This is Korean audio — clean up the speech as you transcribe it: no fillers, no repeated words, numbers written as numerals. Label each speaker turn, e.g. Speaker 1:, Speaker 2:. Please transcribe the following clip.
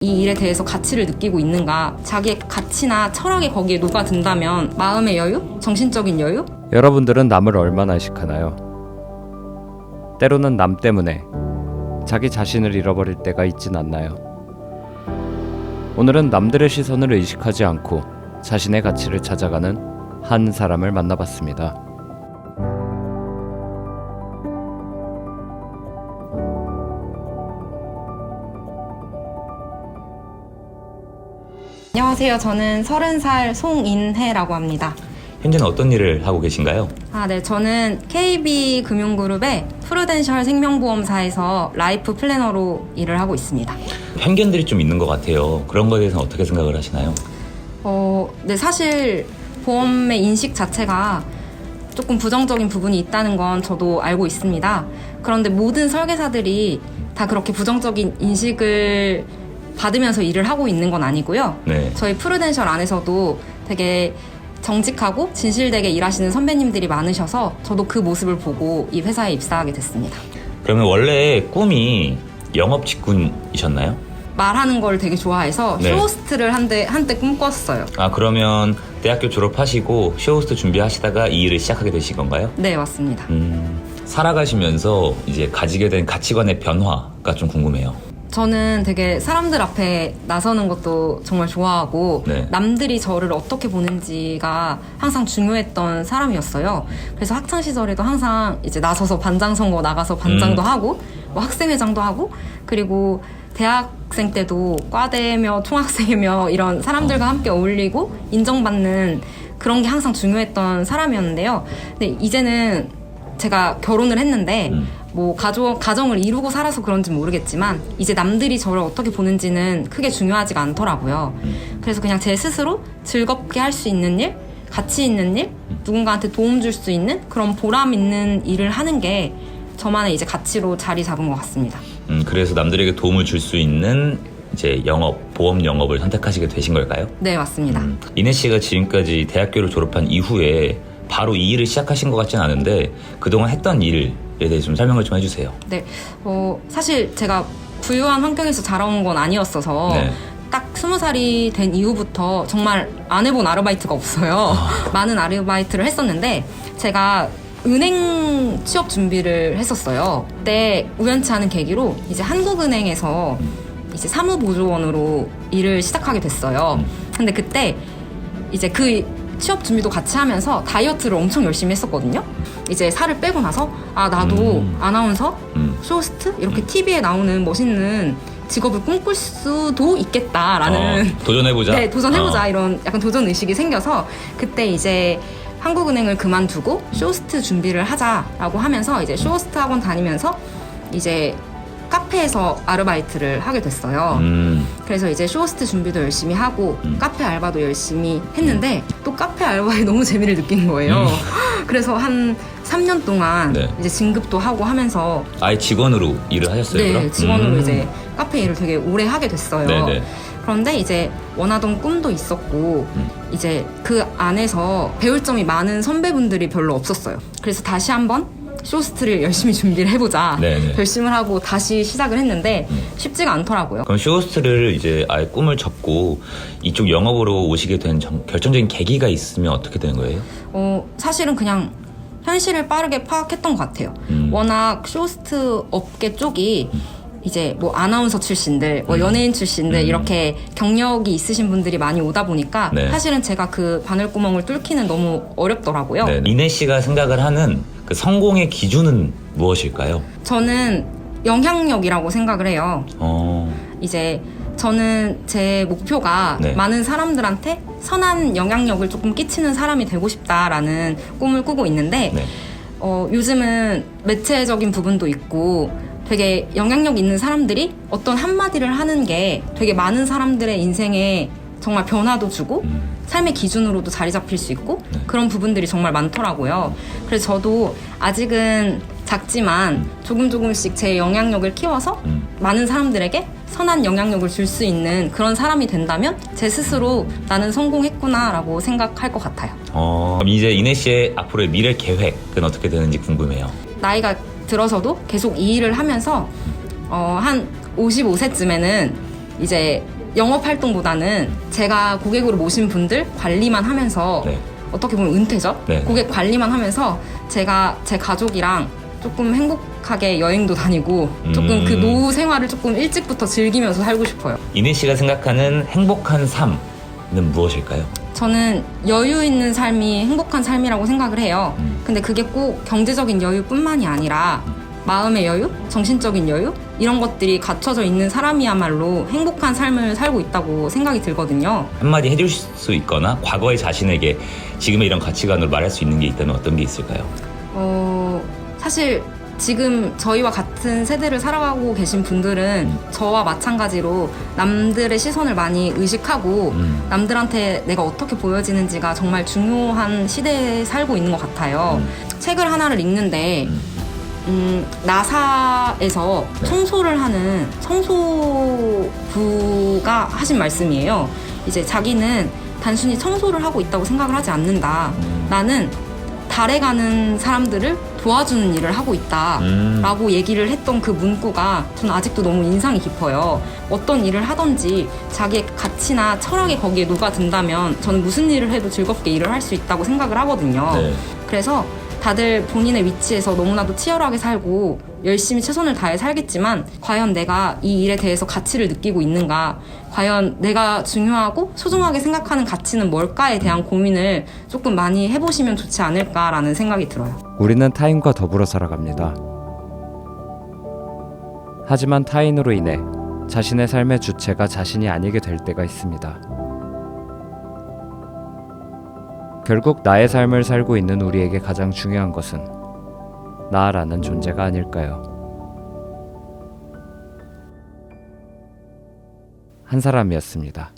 Speaker 1: 이 일에 대해서 가치를 느끼고 있는가, 자기의 가치나 철학이 거기에 녹아든다면 마음의 여유? 정신적인 여유?
Speaker 2: 여러분들은 남을 얼마나 의식하나요? 때로는 남 때문에 자기 자신을 잃어버릴 때가 있진 않나요? 오늘은 남들의 시선을 의식하지 않고 자신의 가치를 찾아가는 한 사람을 만나봤습니다.
Speaker 1: 안녕하세요. 저는 30살 송인혜라고 합니다.
Speaker 3: 현재는 어떤 일을 하고 계신가요?
Speaker 1: 네. 저는 KB금융그룹의 프루덴셜 생명보험사에서 라이프 플래너로 일을 하고 있습니다.
Speaker 3: 편견들이 좀 있는 것 같아요. 그런 거에 대해서는 어떻게 생각을 하시나요?
Speaker 1: 네, 사실 보험의 인식 자체가 조금 부정적인 부분이 있다는 건 저도 알고 있습니다. 그런데 모든 설계사들이 다 그렇게 부정적인 인식을 받으면서 일을 하고 있는 건 아니고요.
Speaker 3: 네.
Speaker 1: 저희 프루덴셜 안에서도 되게 정직하고 진실되게 일하시는 선배님들이 많으셔서 저도 그 모습을 보고 이 회사에 입사하게 됐습니다.
Speaker 3: 그러면 원래 꿈이 영업 직군이셨나요?
Speaker 1: 말하는 걸 되게 좋아해서
Speaker 3: 네.
Speaker 1: 쇼호스트를 한때 꿈꿨어요.
Speaker 3: 그러면 대학교 졸업하시고 쇼호스트 준비하시다가 이 일을 시작하게 되신 건가요?
Speaker 1: 네, 맞습니다.
Speaker 3: 살아가시면서 이제 가지게 된 가치관의 변화가 좀 궁금해요.
Speaker 1: 저는 되게 사람들 앞에 나서는 것도 정말 좋아하고
Speaker 3: 네.
Speaker 1: 남들이 저를 어떻게 보는지가 항상 중요했던 사람이었어요. 그래서 학창 시절에도 항상 이제 나서서 반장 선거 나가서 반장도 하고 뭐 학생회장도 하고, 그리고 대학생 때도 과대며 총학생이며 이런 사람들과 함께 어울리고 인정받는 그런 게 항상 중요했던 사람이었는데요. 근데 이제는 제가 결혼을 했는데 뭐 가정을 이루고 살아서 그런지 모르겠지만 이제 남들이 저를 어떻게 보는지는 크게 중요하지가 않더라고요. 그래서 그냥 제 스스로 즐겁게 할 수 있는 일, 가치 있는 일, 누군가한테 도움 줄 수 있는 그런 보람 있는 일을 하는 게 저만의 이제 가치로 자리 잡은 것 같습니다.
Speaker 3: 그래서 남들에게 도움을 줄 수 있는 이제 보험 영업을 선택하시게 되신 걸까요?
Speaker 1: 네, 맞습니다.
Speaker 3: 인혜 씨가 지금까지 대학교를 졸업한 이후에 바로 이 일을 시작하신 것 같지는 않은데 그동안 했던 일에 대해 좀 설명을 좀 해주세요.
Speaker 1: 네, 사실 제가 부유한 환경에서 자라온 건 아니었어서
Speaker 3: 네.
Speaker 1: 딱 20살이 된 이후부터 정말 안 해본 아르바이트가 없어요. 많은 아르바이트를 했었는데 제가 은행 취업 준비를 했었어요. 그때 우연치 않은 계기로 이제 한국은행에서 이제 사무보조원으로 일을 시작하게 됐어요. 근데 그때 이제 그 취업 준비도 같이 하면서 다이어트를 엄청 열심히 했었거든요. 이제 살을 빼고 나서 나도 아나운서, 쇼호스트 이렇게 TV에 나오는 멋있는 직업을 꿈꿀 수도 있겠다라는
Speaker 3: 도전해보자.
Speaker 1: 네, 도전해보자 이런 약간 도전 의식이 생겨서 그때 이제 한국은행을 그만두고 쇼호스트 준비를 하자라고 하면서 이제 쇼호스트 학원 다니면서 이제 카페에서 아르바이트를 하게 됐어요. 그래서 이제 쇼호스트 준비도 열심히 하고 카페 알바도 열심히 했는데 또 카페 알바에 너무 재미를 느낀 거예요. 그래서 한 3년 동안
Speaker 3: 네.
Speaker 1: 이제 진급도 하고 하면서
Speaker 3: 아예 직원으로 일을 하셨어요?
Speaker 1: 네,
Speaker 3: 그럼?
Speaker 1: 직원으로 이제 카페 일을 되게 오래 하게 됐어요.
Speaker 3: 네네.
Speaker 1: 그런데 이제 원하던 꿈도 있었고 이제 그 안에서 배울 점이 많은 선배분들이 별로 없었어요. 그래서 다시 한번 쇼호스트를 열심히 준비를 해보자.
Speaker 3: 네네.
Speaker 1: 결심을 하고 다시 시작을 했는데 쉽지가 않더라고요.
Speaker 3: 그럼 쇼호스트를 이제 아예 꿈을 접고 이쪽 영업으로 오시게 된 결정적인 계기가 있으면 어떻게 되는 거예요?
Speaker 1: 사실은 그냥 현실을 빠르게 파악했던 것 같아요. 워낙 쇼호스트 업계 쪽이 이제 뭐 아나운서 출신들, 뭐 연예인 출신들 이렇게 경력이 있으신 분들이 많이 오다 보니까
Speaker 3: 네.
Speaker 1: 사실은 제가 그 바늘구멍을 뚫기는 너무 어렵더라고요.
Speaker 3: 네. 인혜 씨가 생각을 하는 그 성공의 기준은 무엇일까요?
Speaker 1: 저는 영향력이라고 생각을 해요. 이제 저는 제 목표가
Speaker 3: 네.
Speaker 1: 많은 사람들한테 선한 영향력을 조금 끼치는 사람이 되고 싶다라는 꿈을 꾸고 있는데
Speaker 3: 네.
Speaker 1: 요즘은 매체적인 부분도 있고 되게 영향력 있는 사람들이 어떤 한마디를 하는 게 되게 많은 사람들의 인생에 정말 변화도 주고 삶의 기준으로도 자리 잡힐 수 있고 그런 부분들이 정말 많더라고요. 그래서 저도 아직은 작지만 조금씩 제 영향력을 키워서 많은 사람들에게 선한 영향력을 줄 수 있는 그런 사람이 된다면 제 스스로 나는 성공했구나라고 생각할 것 같아요.
Speaker 3: 그럼 이제 인혜 씨의 앞으로의 미래 계획은 어떻게 되는지 궁금해요.
Speaker 1: 나이가 들어서도 계속 이 일을 하면서 한 55세쯤에는 이제 영업 활동보다는 제가 고객으로 모신 분들 관리만 하면서
Speaker 3: 네.
Speaker 1: 어떻게 보면 은퇴죠.
Speaker 3: 네.
Speaker 1: 고객 관리만 하면서 제가 제 가족이랑 조금 행복하게 여행도 다니고 조금 그 노후 생활을 조금 일찍부터 즐기면서 살고 싶어요.
Speaker 3: 이내 씨가 생각하는 행복한 삶은 무엇일까요?
Speaker 1: 저는 여유 있는 삶이 행복한 삶이라고 생각을 해요. 근데 그게 꼭 경제적인 여유뿐만이 아니라 마음의 여유, 정신적인 여유 이런 것들이 갖춰져 있는 사람이야말로 행복한 삶을 살고 있다고 생각이 들거든요.
Speaker 3: 한마디 해줄 수 있거나 과거의 자신에게 지금의 이런 가치관으로 말할 수 있는 게 있다면 어떤 게 있을까요?
Speaker 1: 사실 지금 저희와 같은 세대를 살아가고 계신 분들은 저와 마찬가지로 남들의 시선을 많이 의식하고 남들한테 내가 어떻게 보여지는지가 정말 중요한 시대에 살고 있는 것 같아요. 책을 하나를 읽는데 나사에서 청소를 하는 청소부가 하신 말씀이에요. 이제 자기는 단순히 청소를 하고 있다고 생각을 하지 않는다. 나는 달에 가는 사람들을 도와주는 일을 하고 있다 라고 얘기를 했던 그 문구가 저는 아직도 너무 인상이 깊어요. 어떤 일을 하든지 자기의 가치나 철학이 거기에 녹아든다면 저는 무슨 일을 해도 즐겁게 일을 할 수 있다고 생각을 하거든요.
Speaker 3: 네.
Speaker 1: 그래서 다들 본인의 위치에서 너무나도 치열하게 살고 열심히 최선을 다해 살겠지만 과연 내가 이 일에 대해서 가치를 느끼고 있는가, 과연 내가 중요하고 소중하게 생각하는 가치는 뭘까에 대한 고민을 조금 많이 해보시면 좋지 않을까라는 생각이 들어요.
Speaker 2: 우리는 타인과 더불어 살아갑니다. 하지만 타인으로 인해 자신의 삶의 주체가 자신이 아니게 될 때가 있습니다. 결국 나의 삶을 살고 있는 우리에게 가장 중요한 것은 나라는 존재가 아닐까요? 한 사람이었습니다.